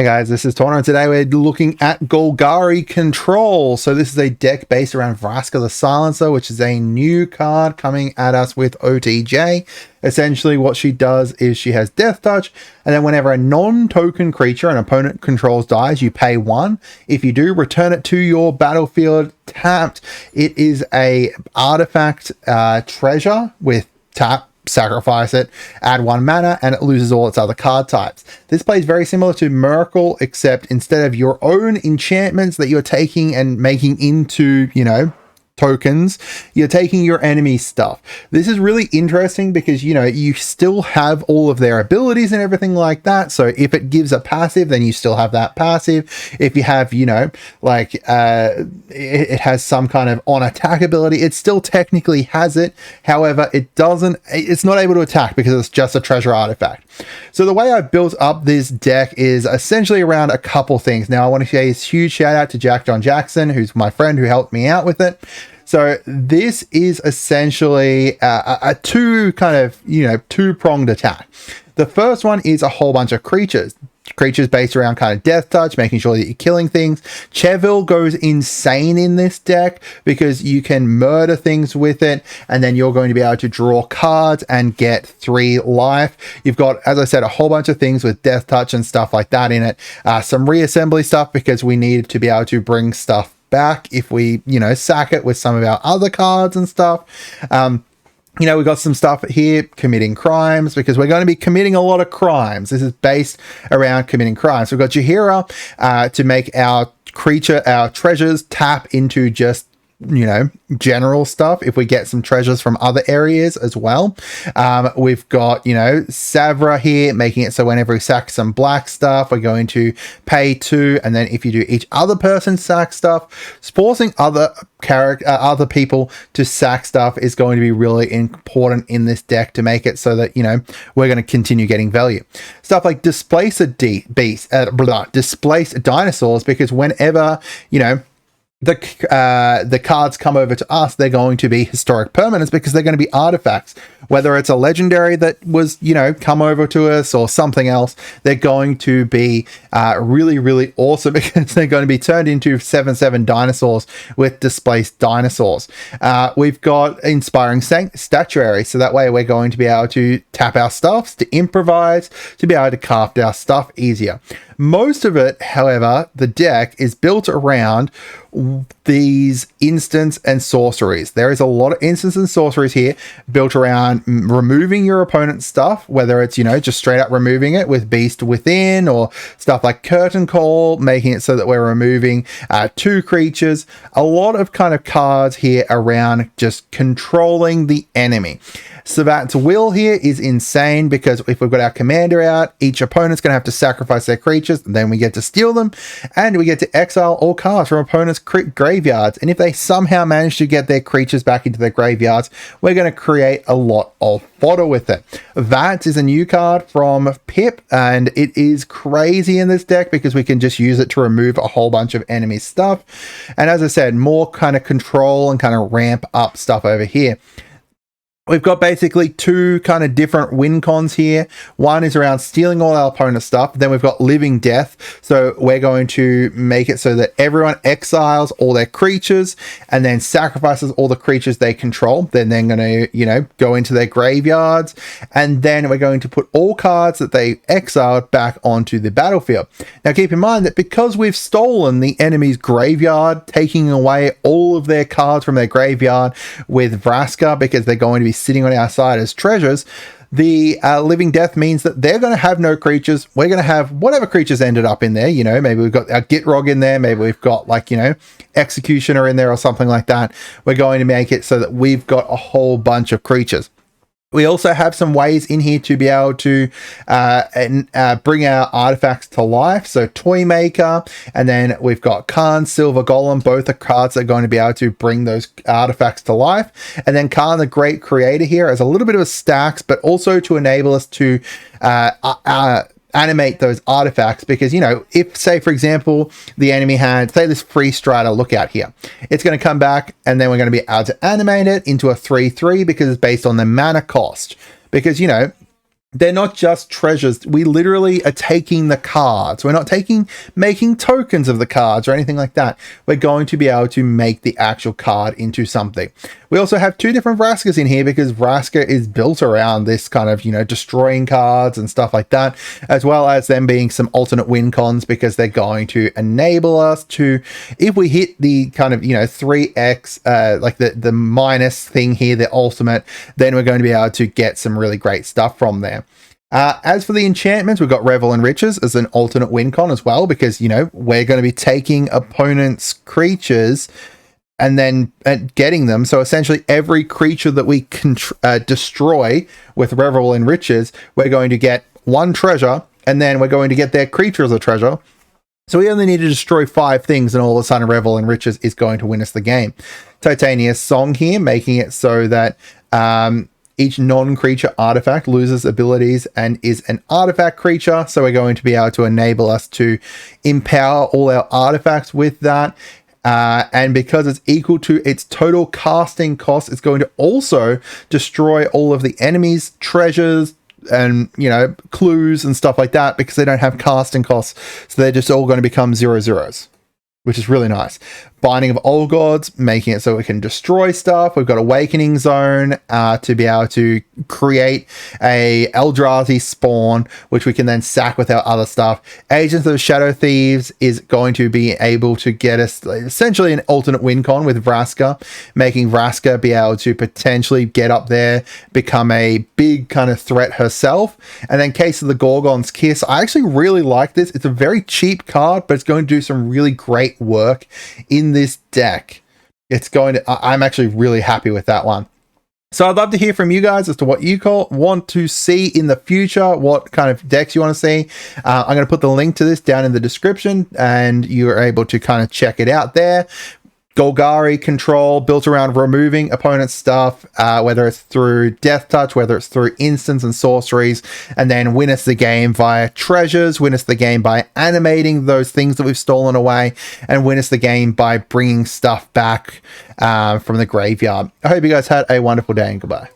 Hey guys, this is Tauna. Today we're looking at Golgari Control. So this is a deck based around Vraska the Silencer, which is a new card coming at us with OTJ. Essentially what she does is she has Death Touch, and then whenever a non-token creature an opponent controls dies, you pay 1. If you do, return it to your battlefield tapped. It is a artifact treasure with tap. Sacrifice it, add 1 mana, and it loses all its other card types. This plays very similar to Miracle, except instead of your own enchantments that you're taking and making into, tokens, you're taking your enemy's stuff. This is really interesting because, you still have all of their abilities and everything like that. So if it gives a passive, then you still have that passive. If you have, it has some kind of on attack ability, it still technically has it. However, it's not able to attack because it's just a treasure artifact. So the way I've built up this deck is essentially around a couple things. Now I want to say a huge shout out to Jack John Jackson, who's my friend who helped me out with it. So this is essentially a two-pronged attack. The first one is a whole bunch of creatures based around kind of Death Touch, making sure that you're killing things. Cheville goes insane in this deck because you can murder things with it, and then you're going to be able to draw cards and get 3 life. You've got, as I said, a whole bunch of things with Death Touch and stuff like that in it. Some reassembly stuff because we need to be able to bring stuff back if we, sack it with some of our other cards and stuff. We've got some stuff here, committing crimes, because we're going to be committing a lot of crimes. This is based around committing crimes. We've got Jaheira to make our treasures tap into just, general stuff if we get some treasures from other areas as well. We've got, Savra here, making it so whenever we sack some black stuff, we're going to pay 2, and then if you do each other person sack stuff, forcing other people to sack stuff is going to be really important in this deck to make it so that, we're going to continue getting value. Stuff like displace dinosaurs, because whenever, the cards come over to us, they're going to be historic permanents because they're going to be artifacts. Whether it's a legendary that was, come over to us or something else, they're going to be really, really awesome because they're going to be turned into 7/7 dinosaurs with displaced dinosaurs. We've got Inspiring Statuary, so that way we're going to be able to tap our stuffs, to improvise, to be able to craft our stuff easier. Most of it, however, the deck is built around these instants and sorceries. There is a lot of instants and sorceries here built around removing your opponent's stuff, whether it's, just straight up removing it with Beast Within, or stuff like Curtain Call, making it so that we're removing 2 creatures. A lot of kind of cards here around just controlling the enemy. Savat's Will here is insane because if we've got our commander out, each opponent's going to have to sacrifice their creatures, and then we get to steal them, and we get to exile all cards from opponents' graveyards. And if they somehow manage to get their creatures back into their graveyards, we're going to create a lot of fodder with it. That is a new card from Pip, and it is crazy in this deck because we can just use it to remove a whole bunch of enemy stuff. And as I said, more kind of control and kind of ramp up stuff over here. We've got basically 2 kind of different win cons here. One is around stealing all our opponent's stuff. Then we've got Living Death. So we're going to make it so that everyone exiles all their creatures and then sacrifices all the creatures they control. Then they're going to, go into their graveyards. And then we're going to put all cards that they exiled back onto the battlefield. Now keep in mind that because we've stolen the enemy's graveyard, taking away all of their cards from their graveyard with Vraska, because they're going to be sitting on our side as treasures, the Living Death means that they're going to have no creatures. We're going to have whatever creatures ended up in there. Maybe we've got our Gitrog in there. Maybe we've got Executioner in there or something like that. We're going to make it so that we've got a whole bunch of creatures. We also have some ways in here to be able to bring our artifacts to life. So Toymaker, and then we've got Khan, Silver Golem. Both are cards that are going to be able to bring those artifacts to life. And then Khan, the Great Creator here, has a little bit of a stacks, but also to enable us to animate those artifacts, because if, say for example, the enemy had, say, this Free Strider lookout here, it's going to come back and then we're going to be able to animate it into a 3/3 because it's based on the mana cost, because they're not just treasures. We literally are taking the cards. We're not making tokens of the cards or anything like that. We're going to be able to make the actual card into something. We also have two different Vraskas in here because Vraska is built around this kind of, destroying cards and stuff like that, as well as them being some alternate win cons because they're going to enable us to, if we hit the kind of, 3x, like the minus thing here, the ultimate, then we're going to be able to get some really great stuff from there. As for the enchantments, we've got Revel and Riches as an alternate win con as well, because, we're going to be taking opponents' creatures and then getting them. So essentially every creature that we can destroy with Revel and Riches, we're going to get one treasure, and then we're going to get their creature as a treasure. So we only need to destroy 5 things, and all of a sudden Revel and Riches is going to win us the game. Titania's Song here, making it so that each non-creature artifact loses abilities and is an artifact creature. So we're going to be able to enable us to empower all our artifacts with that. And because it's equal to its total casting cost, it's going to also destroy all of the enemy's treasures and, clues and stuff like that, because they don't have casting costs. So they're just all going to become 0/0s, which is really nice. Binding of Old Gods, making it so we can destroy stuff. We've got Awakening Zone to be able to create a Eldrazi spawn, which we can then sack with our other stuff. Agents of the Shadow Thieves is going to be able to get us essentially an alternate win con with Vraska, making Vraska be able to potentially get up there, become a big kind of threat herself. And then Case of the Gorgon's Kiss. I actually really like this. It's a very cheap card, but it's going to do some really great work in this deck. I'm actually really happy with that one. So I'd love to hear from you guys as to what you want to see in the future, what kind of decks you want to see. I'm going to put the link to this down in the description, and you're able to kind of check it out there. Golgari Control, built around removing opponent's stuff, whether it's through Death Touch, whether it's through instants and sorceries, and then win us the game via treasures, win us the game by animating those things that we've stolen away, and win us the game by bringing stuff back from the graveyard. I hope you guys had a wonderful day, and goodbye.